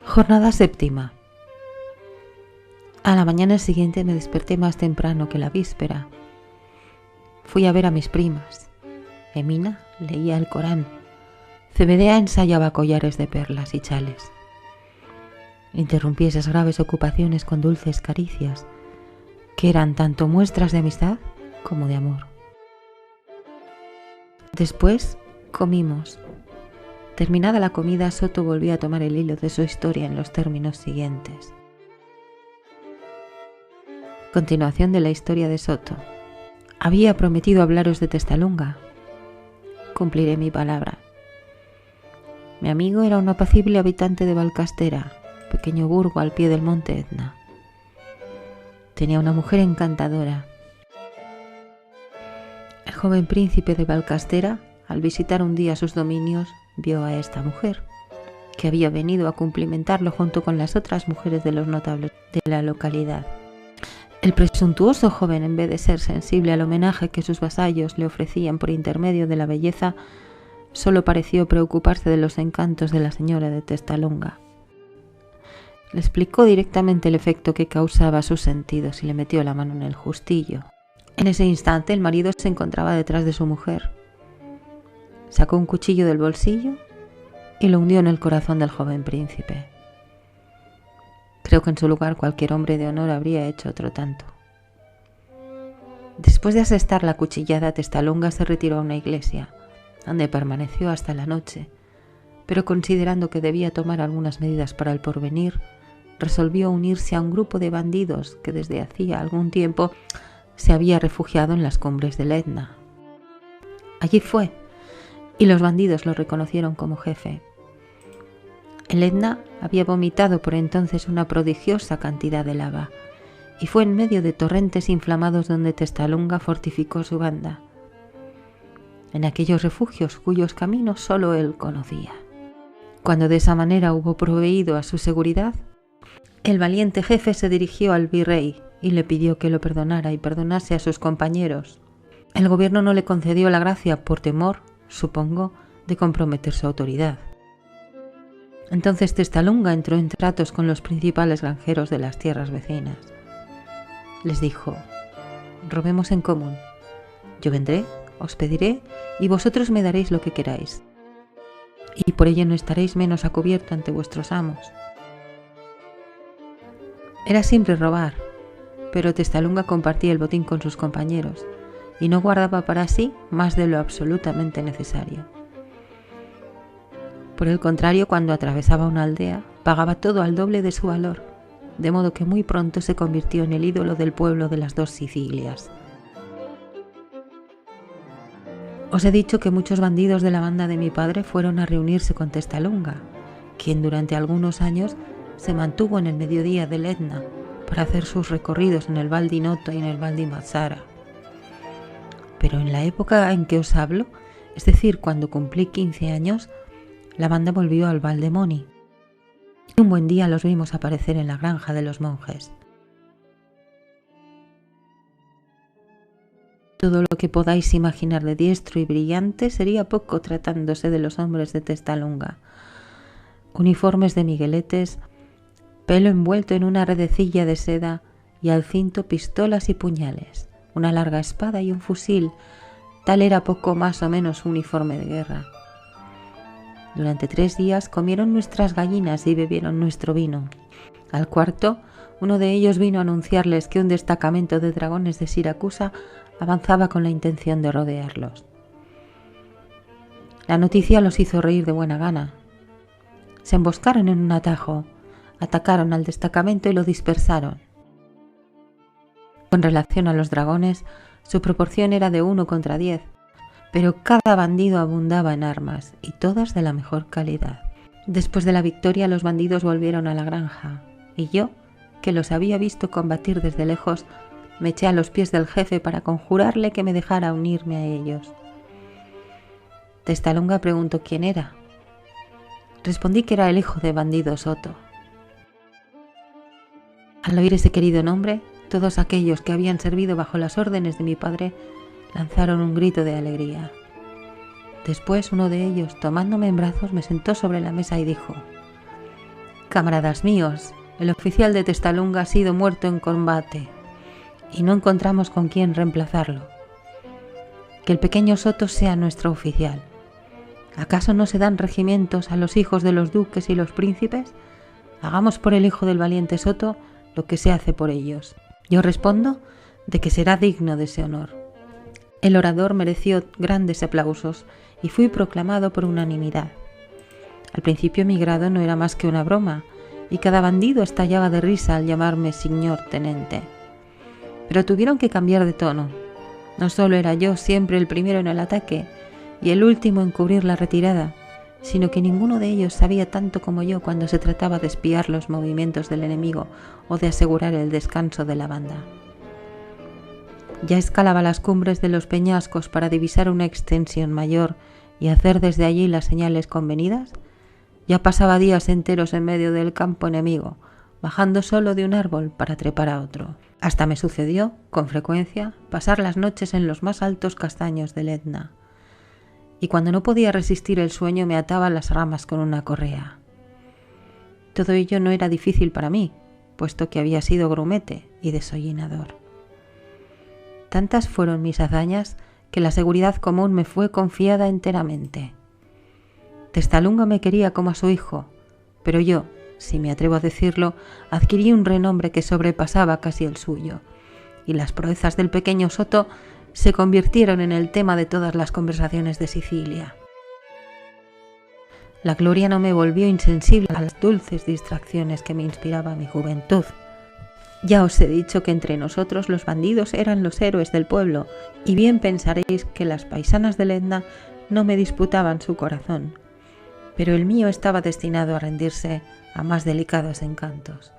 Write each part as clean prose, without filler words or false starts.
Jornada séptima. A la mañana siguiente me desperté más temprano que la víspera. Fui a ver a mis primas. Emina leía el Corán. Zebedea ensayaba collares de perlas y chales. Interrumpí esas graves ocupaciones con dulces caricias, que eran tanto muestras de amistad como de amor. Después comimos. Terminada la comida, Soto volvió a tomar el hilo de su historia en los términos siguientes. Continuación de la historia de Soto. Había prometido hablaros de Testalunga. Cumpliré mi palabra. Mi amigo era un apacible habitante de Balcastera, pequeño burgo al pie del monte Etna. Tenía una mujer encantadora. El joven príncipe de Balcastera, al visitar un día sus dominios, vio a esta mujer, que había venido a cumplimentarlo junto con las otras mujeres de los notables de la localidad. El presuntuoso joven, en vez de ser sensible al homenaje que sus vasallos le ofrecían por intermedio de la belleza, solo pareció preocuparse de los encantos de la señora de Testalunga. Le explicó directamente el efecto que causaba a sus sentidos y le metió la mano en el justillo. En ese instante el marido se encontraba detrás de su mujer. Sacó un cuchillo del bolsillo y lo hundió en el corazón del joven príncipe. Creo que en su lugar cualquier hombre de honor habría hecho otro tanto. Después de asestar la cuchillada, Testalunga se retiró a una iglesia, donde permaneció hasta la noche, pero considerando que debía tomar algunas medidas para el porvenir, resolvió unirse a un grupo de bandidos que desde hacía algún tiempo se había refugiado en las cumbres del Etna. Allí fue, y los bandidos lo reconocieron como jefe. El Etna había vomitado por entonces una prodigiosa cantidad de lava, y fue en medio de torrentes inflamados donde Testalunga fortificó su banda, en aquellos refugios cuyos caminos solo él conocía. Cuando de esa manera hubo proveído a su seguridad, el valiente jefe se dirigió al virrey y le pidió que lo perdonara y perdonase a sus compañeros. El gobierno no le concedió la gracia por temor, supongo, de comprometer su autoridad. Entonces Testalunga entró en tratos con los principales granjeros de las tierras vecinas. Les dijo: robemos en común. Yo vendré, os pediré, y vosotros me daréis lo que queráis. Y por ello no estaréis menos a cubierto ante vuestros amos. Era simple robar, pero Testalunga compartía el botín con sus compañeros y no guardaba para sí más de lo absolutamente necesario. Por el contrario, cuando atravesaba una aldea, pagaba todo al doble de su valor, de modo que muy pronto se convirtió en el ídolo del pueblo de las dos Sicilias. Os he dicho que muchos bandidos de la banda de mi padre fueron a reunirse con Testalunga, quien durante algunos años se mantuvo en el mediodía del Etna para hacer sus recorridos en el Val di Noto y en el Val di Mazzara. Pero en la época en que os hablo, es decir, cuando cumplí 15 años, la banda volvió al Val de Moni. Y un buen día los vimos aparecer en la granja de los monjes. Todo lo que podáis imaginar de diestro y brillante sería poco tratándose de los hombres de Testalunga. Uniformes de migueletes, pelo envuelto en una redecilla de seda y al cinto pistolas y puñales, una larga espada y un fusil. Tal era poco más o menos su uniforme de guerra. Durante 3 días comieron nuestras gallinas y bebieron nuestro vino. Al cuarto, uno de ellos vino a anunciarles que un destacamento de dragones de Siracusa avanzaba con la intención de rodearlos. La noticia los hizo reír de buena gana. Se emboscaron en un atajo, atacaron al destacamento y lo dispersaron. Con relación a los dragones, su proporción era de 1 contra 10, pero cada bandido abundaba en armas y todas de la mejor calidad. Después de la victoria, los bandidos volvieron a la granja y yo, que los había visto combatir desde lejos, me eché a los pies del jefe para conjurarle que me dejara unirme a ellos. Testalunga preguntó quién era. Respondí que era el hijo de bandido Soto. Al oír ese querido nombre, todos aquellos que habían servido bajo las órdenes de mi padre lanzaron un grito de alegría. Después uno de ellos, tomándome en brazos, me sentó sobre la mesa y dijo: Camaradas míos, el oficial de Testalunga ha sido muerto en combate y no encontramos con quién reemplazarlo. Que el pequeño Soto sea nuestro oficial. ¿Acaso no se dan regimientos a los hijos de los duques y los príncipes? Hagamos por el hijo del valiente Soto lo que se hace por ellos. Yo respondo de que será digno de ese honor. El orador mereció grandes aplausos y fui proclamado por unanimidad. Al principio mi grado no era más que una broma y cada bandido estallaba de risa al llamarme señor tenente. Pero tuvieron que cambiar de tono. No solo era yo siempre el primero en el ataque y el último en cubrir la retirada, sino que ninguno de ellos sabía tanto como yo cuando se trataba de espiar los movimientos del enemigo o de asegurar el descanso de la banda. Ya escalaba las cumbres de los peñascos para divisar una extensión mayor y hacer desde allí las señales convenidas. Ya pasaba días enteros en medio del campo enemigo, bajando solo de un árbol para trepar a otro. Hasta me sucedió, con frecuencia, pasar las noches en los más altos castaños del Etna. Y cuando no podía resistir el sueño me ataba a las ramas con una correa. Todo ello no era difícil para mí, puesto que había sido grumete y desollinador. Tantas fueron mis hazañas que la seguridad común me fue confiada enteramente. Testalunga me quería como a su hijo, pero yo, si me atrevo a decirlo, adquirí un renombre que sobrepasaba casi el suyo, y las proezas del pequeño Soto se convirtieron en el tema de todas las conversaciones de Sicilia. La gloria no me volvió insensible a las dulces distracciones que me inspiraba mi juventud. Ya os he dicho que entre nosotros los bandidos eran los héroes del pueblo, y bien pensaréis que las paisanas del Etna no me disputaban su corazón, pero el mío estaba destinado a rendirse a más delicados encantos,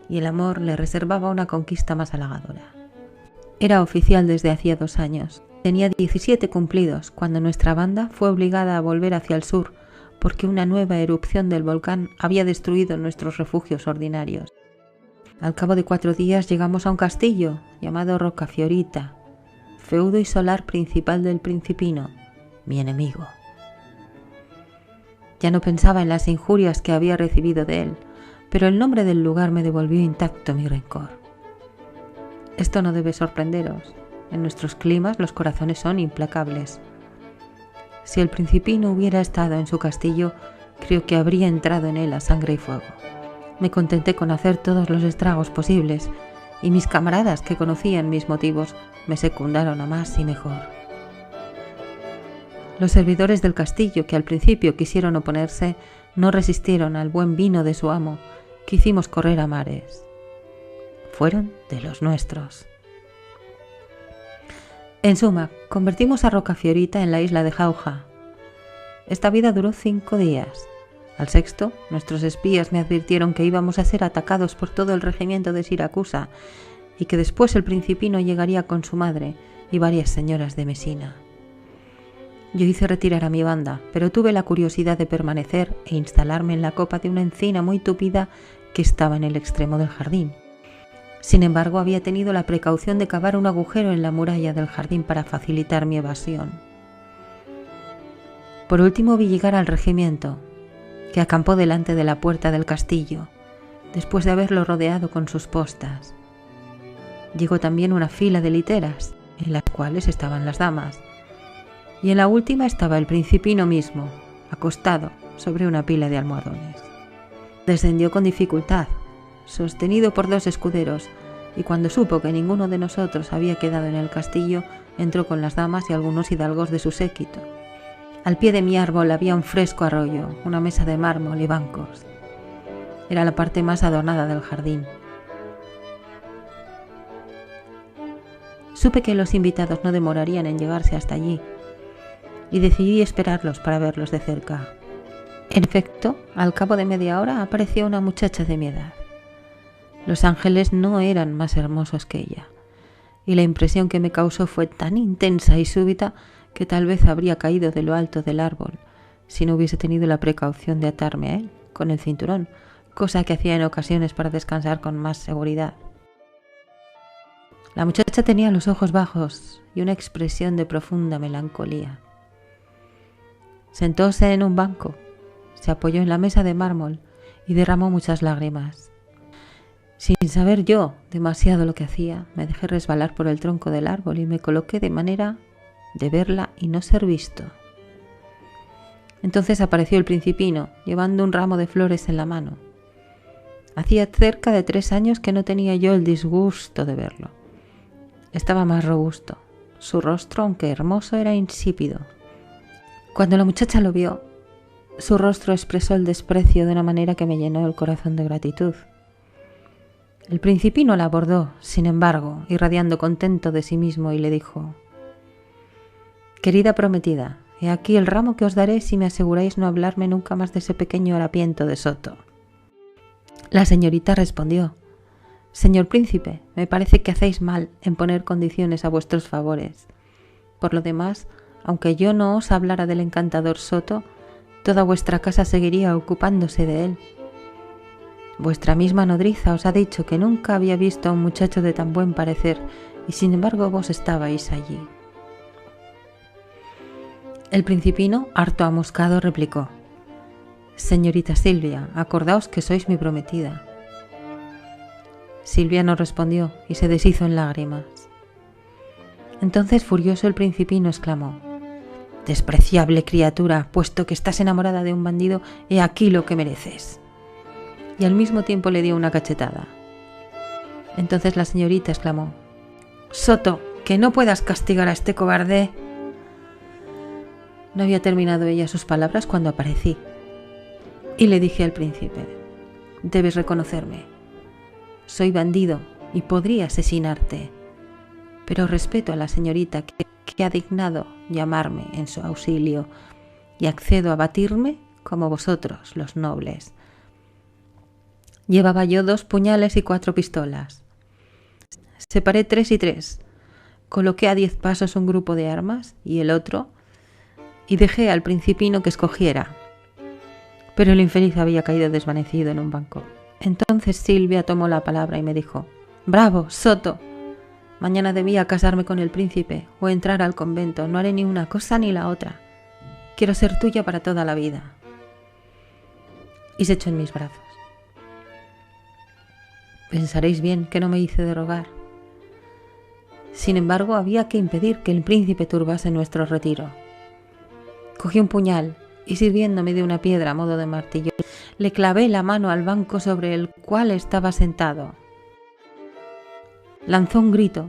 y el amor le reservaba una conquista más halagadora. Era oficial desde hacía 2 años. Tenía 17 cumplidos cuando nuestra banda fue obligada a volver hacia el sur porque una nueva erupción del volcán había destruido nuestros refugios ordinarios. Al cabo de 4 días llegamos a un castillo llamado Rocafiorita, feudo y solar principal del Principino, mi enemigo. Ya no pensaba en las injurias que había recibido de él, pero el nombre del lugar me devolvió intacto mi rencor. Esto no debe sorprenderos. En nuestros climas los corazones son implacables. Si el Principino hubiera estado en su castillo, creo que habría entrado en él a sangre y fuego. Me contenté con hacer todos los estragos posibles, y mis camaradas que conocían mis motivos me secundaron a más y mejor. Los servidores del castillo, que al principio quisieron oponerse, no resistieron al buen vino de su amo, que hicimos correr a mares. Fueron de los nuestros. En suma, convertimos a Rocafiorita en la isla de Jauja. Esta vida duró 5 días. Al 6º, nuestros espías me advirtieron que íbamos a ser atacados por todo el regimiento de Siracusa y que después el Principino llegaría con su madre y varias señoras de Mesina. Yo hice retirar a mi banda, pero tuve la curiosidad de permanecer e instalarme en la copa de una encina muy tupida que estaba en el extremo del jardín. Sin embargo, había tenido la precaución de cavar un agujero en la muralla del jardín para facilitar mi evasión. Por último vi llegar al regimiento, que acampó delante de la puerta del castillo, después de haberlo rodeado con sus postas. Llegó también una fila de literas, en las cuales estaban las damas, y en la última estaba el Principino mismo, acostado sobre una pila de almohadones. Descendió con dificultad, sostenido por 2 escuderos, y cuando supo que ninguno de nosotros había quedado en el castillo, entró con las damas y algunos hidalgos de su séquito. Al pie de mi árbol había un fresco arroyo, una mesa de mármol y bancos. Era la parte más adornada del jardín. Supe que los invitados no demorarían en llegarse hasta allí, y decidí esperarlos para verlos de cerca. En efecto, al cabo de media hora apareció una muchacha de mi edad. Los ángeles no eran más hermosos que ella, y la impresión que me causó fue tan intensa y súbita que tal vez habría caído de lo alto del árbol si no hubiese tenido la precaución de atarme a él con el cinturón, cosa que hacía en ocasiones para descansar con más seguridad. La muchacha tenía los ojos bajos y una expresión de profunda melancolía. Sentóse en un banco, se apoyó en la mesa de mármol y derramó muchas lágrimas. Sin saber yo demasiado lo que hacía, me dejé resbalar por el tronco del árbol y me coloqué de manera de verla y no ser visto. Entonces apareció el Principino, llevando un ramo de flores en la mano. Hacía cerca de 3 años que no tenía yo el disgusto de verlo. Estaba más robusto. Su rostro, aunque hermoso, era insípido. Cuando la muchacha lo vio, su rostro expresó el desprecio de una manera que me llenó el corazón de gratitud. El Principino la abordó, sin embargo, irradiando contento de sí mismo, y le dijo: «Querida prometida, he aquí el ramo que os daré si me aseguráis no hablarme nunca más de ese pequeño harapiento de Soto». La señorita respondió: «Señor príncipe, me parece que hacéis mal en poner condiciones a vuestros favores. Por lo demás, aunque yo no os hablara del encantador Soto, toda vuestra casa seguiría ocupándose de él. Vuestra misma nodriza os ha dicho que nunca había visto a un muchacho de tan buen parecer, y sin embargo vos estabais allí». El Principino, harto amoscado, replicó: «Señorita Silvia, acordaos que sois mi prometida». Silvia no respondió y se deshizo en lágrimas. Entonces, furioso, el Principino exclamó: «Despreciable criatura, puesto que estás enamorada de un bandido, he aquí lo que mereces». Y al mismo tiempo le dio una cachetada. Entonces la señorita exclamó: «Soto, que no puedas castigar a este cobarde». No había terminado ella sus palabras cuando aparecí y le dije al príncipe: «Debes reconocerme. Soy bandido y podría asesinarte, pero respeto a la señorita que ha dignado llamarme en su auxilio y accedo a batirme como vosotros, los nobles». Llevaba yo 2 puñales y 4 pistolas. Separé 3 y 3. Coloqué a 10 pasos un grupo de armas y el otro, y dejé al Principino que escogiera. Pero el infeliz había caído desvanecido en un banco. Entonces Silvia tomó la palabra y me dijo: «Bravo, Soto. Mañana debía casarme con el príncipe o entrar al convento. No haré ni una cosa ni la otra. Quiero ser tuya para toda la vida». Y se echó en mis brazos. Pensaréis bien que no me hice de rogar. Sin embargo, había que impedir que el príncipe turbase nuestro retiro. Cogí un puñal y, sirviéndome de una piedra a modo de martillo, le clavé la mano al banco sobre el cual estaba sentado. Lanzó un grito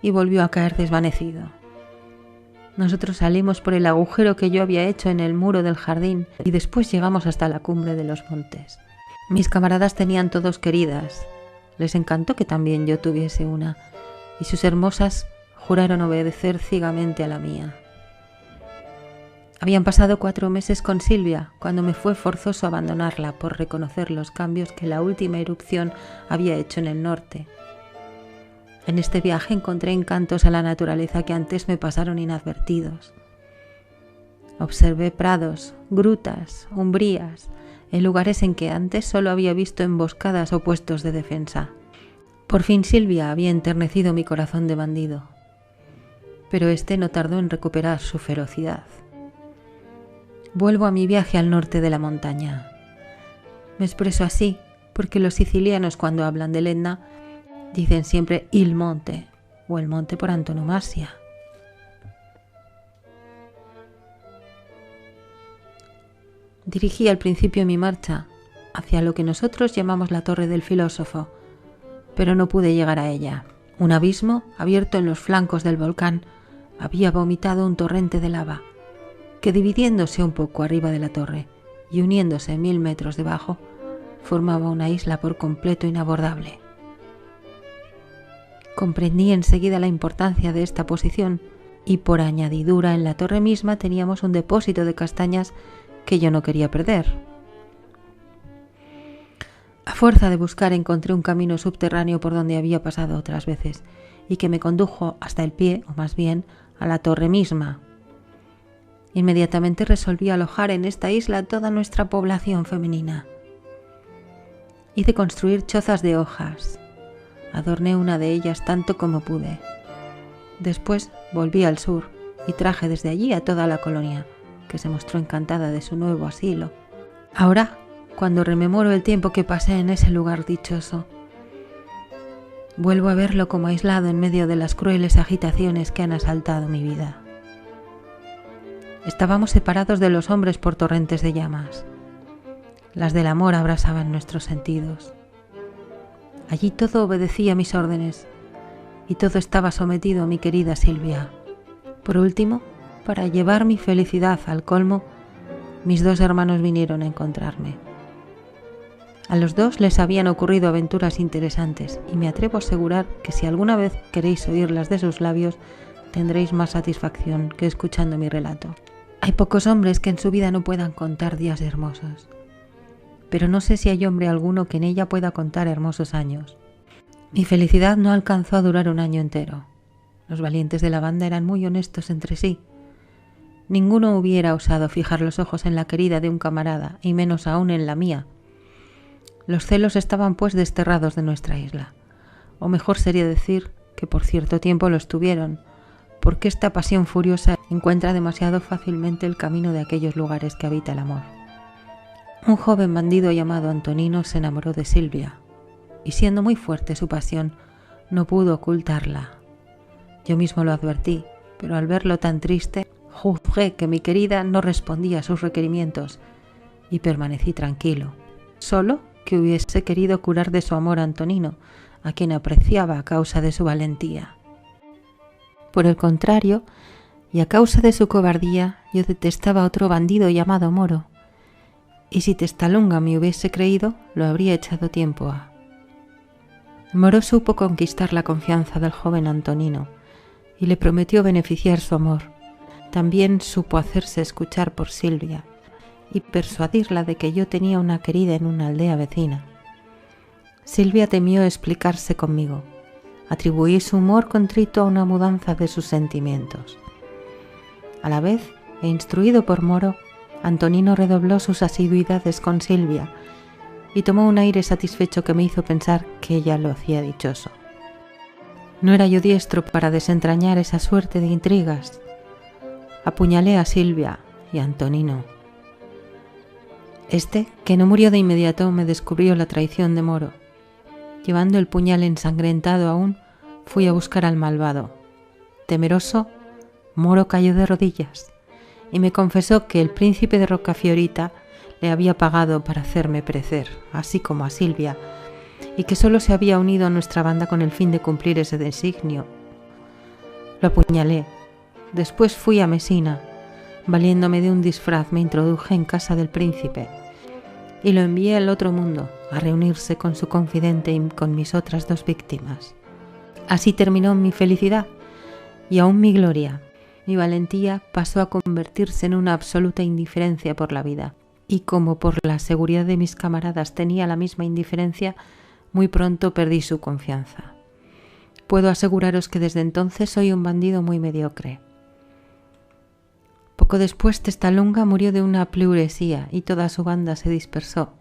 y volvió a caer desvanecido. Nosotros salimos por el agujero que yo había hecho en el muro del jardín y después llegamos hasta la cumbre de los montes. Mis camaradas tenían todos queridas. Les encantó que también yo tuviese una, y sus hermosas juraron obedecer ciegamente a la mía. Habían pasado 4 meses con Silvia cuando me fue forzoso abandonarla por reconocer los cambios que la última erupción había hecho en el norte. En este viaje encontré encantos a la naturaleza que antes me pasaron inadvertidos. Observé prados, grutas, umbrías, en lugares en que antes solo había visto emboscadas o puestos de defensa. Por fin Silvia había enternecido mi corazón de bandido, pero este no tardó en recuperar su ferocidad. Vuelvo a mi viaje al norte de la montaña. Me expreso así porque los sicilianos, cuando hablan del Etna, dicen siempre il monte o el monte por antonomasia. Dirigí al principio mi marcha hacia lo que nosotros llamamos la Torre del Filósofo, pero no pude llegar a ella. Un abismo abierto en los flancos del volcán había vomitado un torrente de lava que, dividiéndose un poco arriba de la torre y uniéndose 1000 metros debajo, formaba una isla por completo inabordable. Comprendí enseguida la importancia de esta posición y, por añadidura, en la torre misma teníamos un depósito de castañas que yo no quería perder. A fuerza de buscar encontré un camino subterráneo por donde había pasado otras veces y que me condujo hasta el pie, o más bien a la torre misma. Inmediatamente resolví alojar en esta isla toda nuestra población femenina. Hice construir chozas de hojas. Adorné una de ellas tanto como pude. Después volví al sur y traje desde allí a toda la colonia, que se mostró encantada de su nuevo asilo. Ahora cuando rememoro el tiempo que pasé en ese lugar dichoso. Vuelvo a verlo como aislado en medio de las crueles agitaciones que han asaltado mi vida. Estábamos separados de los hombres por torrentes de llamas. Las del amor abrasaban nuestros sentidos. Allí todo obedecía mis órdenes y todo estaba sometido a mi querida Silvia. Por último, para llevar mi felicidad al colmo, mis dos hermanos vinieron a encontrarme. A los dos les habían ocurrido aventuras interesantes y me atrevo a asegurar que si alguna vez queréis oírlas de sus labios, tendréis más satisfacción que escuchando mi relato. Hay pocos hombres que en su vida no puedan contar días hermosos, pero no sé si hay hombre alguno que en ella pueda contar hermosos años. Mi felicidad no alcanzó a durar un año entero. Los valientes de la banda eran muy honestos entre sí. Ninguno hubiera osado fijar los ojos en la querida de un camarada, y menos aún en la mía. Los celos estaban pues desterrados de nuestra isla, o mejor sería decir que por cierto tiempo lo estuvieron, porque esta pasión furiosa encuentra demasiado fácilmente el camino de aquellos lugares que habita el amor. Un joven bandido llamado Antonino se enamoró de Silvia, y siendo muy fuerte su pasión, no pudo ocultarla. Yo mismo lo advertí, pero al verlo tan triste, juzgué que mi querida no respondía a sus requerimientos, y permanecí tranquilo, solo que hubiese querido curar de su amor a Antonino, a quien apreciaba a causa de su valentía. Por el contrario, y a causa de su cobardía, yo detestaba a otro bandido llamado Moro, y si Testalunga me hubiese creído, lo habría echado tiempo a. Moro supo conquistar la confianza del joven Antonino, y le prometió beneficiar su amor. También supo hacerse escuchar por Silvia, y persuadirla de que yo tenía una querida en una aldea vecina. Silvia temió explicarse conmigo. Atribuí su humor contrito a una mudanza de sus sentimientos. A la vez, e instruido por Moro, Antonino redobló sus asiduidades con Silvia y tomó un aire satisfecho que me hizo pensar que ella lo hacía dichoso. No era yo diestro para desentrañar esa suerte de intrigas. Apuñalé a Silvia y a Antonino. Este, que no murió de inmediato, me descubrió la traición de Moro. Llevando el puñal ensangrentado aún, fui a buscar al malvado. Temeroso, Moro cayó de rodillas y me confesó que el príncipe de Rocafiorita le había pagado para hacerme perecer, así como a Silvia, y que solo se había unido a nuestra banda con el fin de cumplir ese designio. Lo apuñalé. Después fui a Mesina. Valiéndome de un disfraz, me introduje en casa del príncipe y lo envié al otro mundo a reunirse con su confidente y con mis otras dos víctimas. Así terminó mi felicidad y aún mi gloria. Mi valentía pasó a convertirse en una absoluta indiferencia por la vida, y como por la seguridad de mis camaradas tenía la misma indiferencia, muy pronto perdí su confianza. Puedo aseguraros que desde entonces soy un bandido muy mediocre. Poco después Testalunga murió de una pleuresía y toda su banda se dispersó.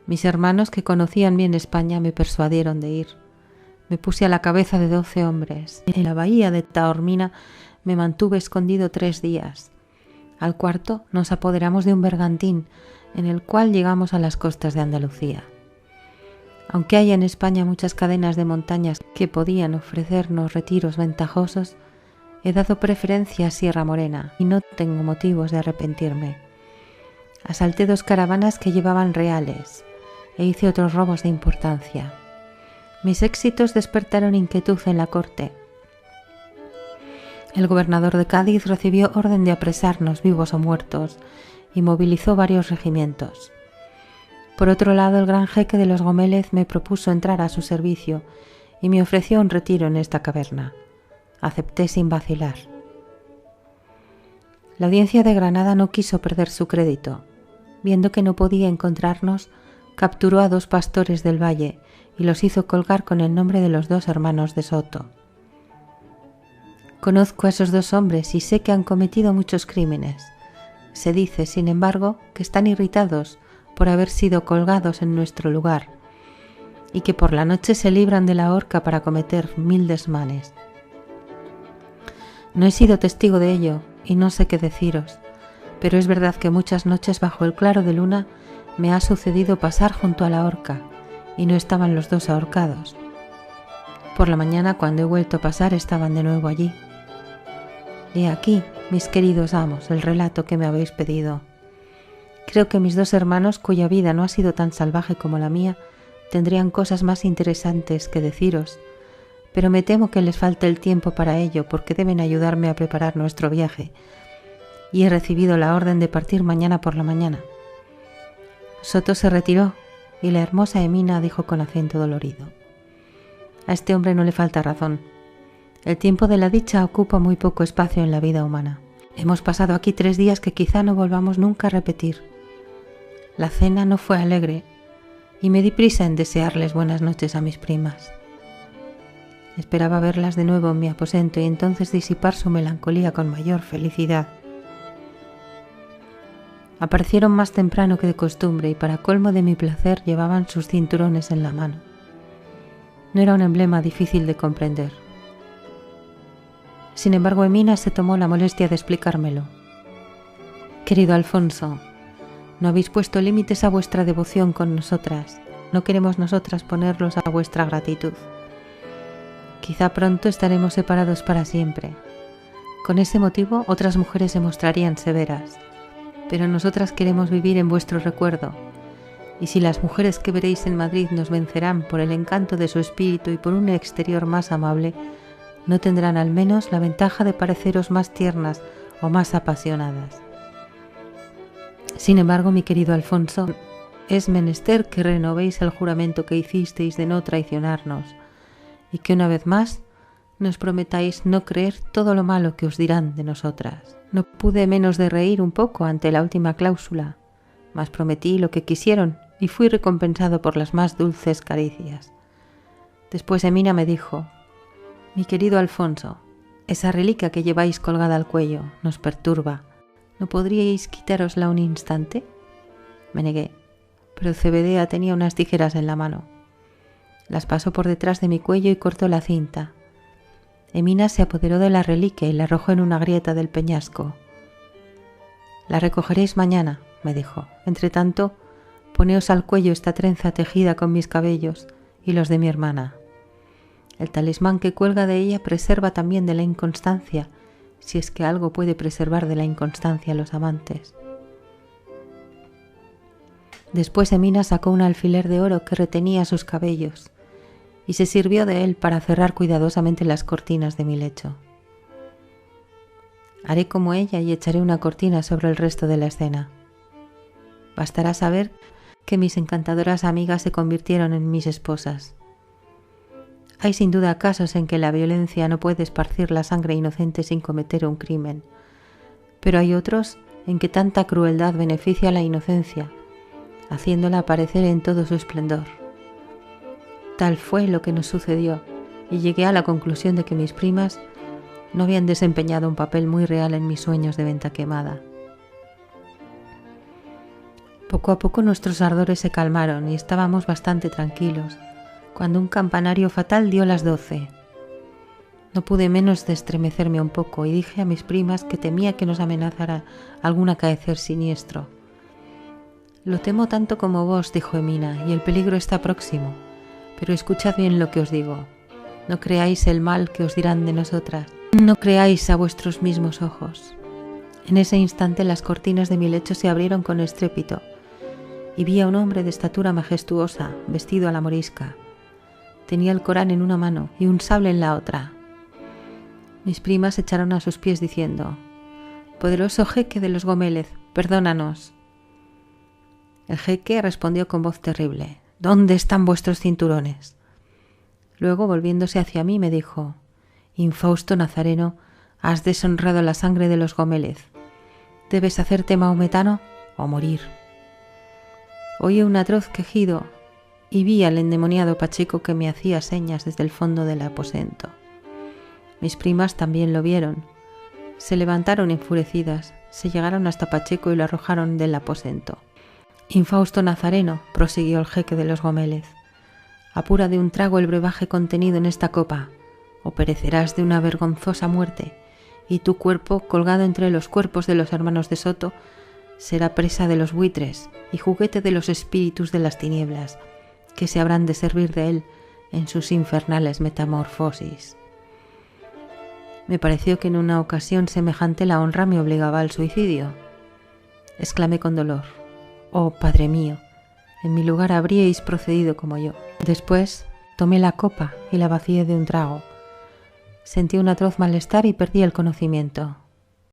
Mis hermanos, que conocían bien España, me persuadieron de ir. Me puse a la cabeza de 12 hombres. En la bahía de Taormina me mantuve escondido 3 días. Al cuarto nos apoderamos de un bergantín, en el cual llegamos a las costas de Andalucía. Aunque hay en España muchas cadenas de montañas que podían ofrecernos retiros ventajosos, he dado preferencia a Sierra Morena y no tengo motivos de arrepentirme. Asalté 2 caravanas que llevaban reales e hice otros robos de importancia. Mis éxitos despertaron inquietud en la corte. El gobernador de Cádiz recibió orden de apresarnos vivos o muertos y movilizó varios regimientos. Por otro lado, el gran jeque de los Gómez me propuso entrar a su servicio y me ofreció un retiro en esta caverna. Acepté sin vacilar. La audiencia de Granada no quiso perder su crédito. Viendo que no podía encontrarnos, capturó a 2 pastores del valle y los hizo colgar con el nombre de los 2 hermanos de Soto. Conozco a esos 2 hombres y sé que han cometido muchos crímenes. Se dice, sin embargo, que están irritados por haber sido colgados en nuestro lugar y que por la noche se libran de la horca para cometer 1000 desmanes. No he sido testigo de ello y no sé qué deciros, pero es verdad que muchas noches bajo el claro de luna me ha sucedido pasar junto a la horca y no estaban los dos ahorcados. Por la mañana, cuando he vuelto a pasar, estaban de nuevo allí. Y aquí, mis queridos amos, el relato que me habéis pedido. Creo que mis dos hermanos, cuya vida no ha sido tan salvaje como la mía, tendrían cosas más interesantes que deciros, pero me temo que les falte el tiempo para ello, porque deben ayudarme a preparar nuestro viaje, y he recibido la orden de partir mañana por la mañana. Soto se retiró, y la hermosa Emina dijo con acento dolorido: a este hombre no le falta razón. El tiempo de la dicha ocupa muy poco espacio en la vida humana. Hemos pasado aquí 3 días que quizá no volvamos nunca a repetir. La cena no fue alegre, y me di prisa en desearles buenas noches a mis primas. Esperaba verlas de nuevo en mi aposento y entonces disipar su melancolía con mayor felicidad. Aparecieron más temprano que de costumbre y para colmo de mi placer llevaban sus cinturones en la mano. No era un emblema difícil de comprender. Sin embargo, Emina se tomó la molestia de explicármelo. Querido Alfonso, no habéis puesto límites a vuestra devoción con nosotras. No queremos nosotras ponerlos a vuestra gratitud. Quizá pronto estaremos separados para siempre. Con ese motivo, otras mujeres se mostrarían severas, pero nosotras queremos vivir en vuestro recuerdo. Y si las mujeres que veréis en Madrid nos vencerán por el encanto de su espíritu y por un exterior más amable, no tendrán al menos la ventaja de pareceros más tiernas o más apasionadas. Sin embargo, mi querido Alfonso, es menester que renovéis el juramento que hicisteis de no traicionarnos y que una vez más nos prometáis no creer todo lo malo que os dirán de nosotras. No pude menos de reír un poco ante la última cláusula, mas prometí lo que quisieron y fui recompensado por las más dulces caricias. Después Emina me dijo: mi querido Alfonso, esa reliquia que lleváis colgada al cuello nos perturba. ¿No podríais quitárosla un instante? Me negué, pero Zebedea tenía unas tijeras en la mano. Las pasó por detrás de mi cuello y cortó la cinta. Emina se apoderó de la reliquia y la arrojó en una grieta del peñasco. La recogeréis mañana, me dijo. Entretanto, poneos al cuello esta trenza tejida con mis cabellos y los de mi hermana. El talismán que cuelga de ella preserva también de la inconstancia, si es que algo puede preservar de la inconstancia a los amantes. Después Emina sacó un alfiler de oro que retenía sus cabellos y se sirvió de él para cerrar cuidadosamente las cortinas de mi lecho. Haré como ella y echaré una cortina sobre el resto de la escena. Bastará saber que mis encantadoras amigas se convirtieron en mis esposas. Hay sin duda casos en que la violencia no puede esparcir la sangre inocente sin cometer un crimen, pero hay otros en que tanta crueldad beneficia la inocencia, haciéndola aparecer en todo su esplendor. Tal fue lo que nos sucedió, y llegué a la conclusión de que mis primas no habían desempeñado un papel muy real en mis sueños de venta quemada. Poco a poco nuestros ardores se calmaron y estábamos bastante tranquilos, cuando un campanario fatal dio las 12. No pude menos de estremecerme un poco y dije a mis primas que temía que nos amenazara algún acaecer siniestro. Lo temo tanto como vos, dijo Emina, y el peligro está próximo, pero escuchad bien lo que os digo. No creáis el mal que os dirán de nosotras, no creáis a vuestros mismos ojos. En ese instante las cortinas de mi lecho se abrieron con estrépito y vi a un hombre de estatura majestuosa, vestido a la morisca. Tenía el Corán en una mano y un sable en la otra. Mis primas se echaron a sus pies diciendo: «Poderoso jeque de los Gómez, perdónanos». El jeque respondió con voz terrible: «¿Dónde están vuestros cinturones?». Luego, volviéndose hacia mí, me dijo: «Infausto Nazareno, has deshonrado la sangre de los Gómez. Debes hacerte maometano o morir». Oí un atroz quejido y vi al endemoniado Pacheco que me hacía señas desde el fondo del aposento. Mis primas también lo vieron. Se levantaron enfurecidas, se llegaron hasta Pacheco y lo arrojaron del aposento. «Infausto Nazareno», prosiguió el jeque de los Gómez, «apura de un trago el brebaje contenido en esta copa, o perecerás de una vergonzosa muerte, y tu cuerpo, colgado entre los cuerpos de los hermanos de Soto, será presa de los buitres y juguete de los espíritus de las tinieblas, que se habrán de servir de él en sus infernales metamorfosis. Me pareció que en una ocasión semejante la honra me obligaba al suicidio. Exclamé con dolor: «Oh, Padre mío, en mi lugar habríais procedido como yo». Después tomé la copa y la vacié de un trago. Sentí un atroz malestar y perdí el conocimiento.